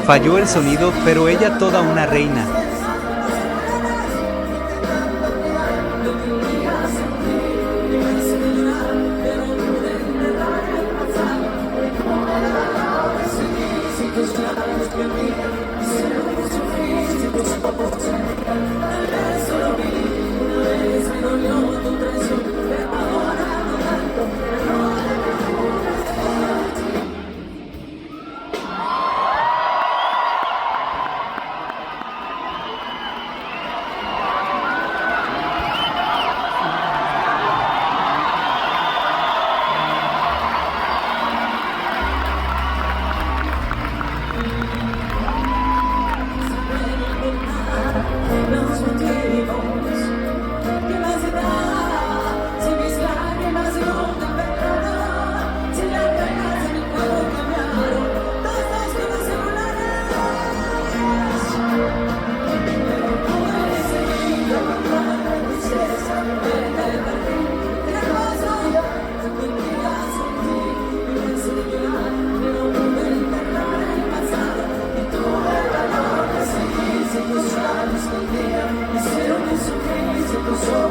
Falló el sonido, pero ella toda una reina. Los motivos que más da, si mis lágrimas no te perdonan, si las penas de mi cuerpo cambiaron, todas cosas se volarán. Pero no he seguido con la tristeza de partir, te paso, te quería sentir, y me enseñar, pero no me enterrar el pasado, y todo el valor que seguí, si tus labios contigo, hicieron que sufrir, si tus ojos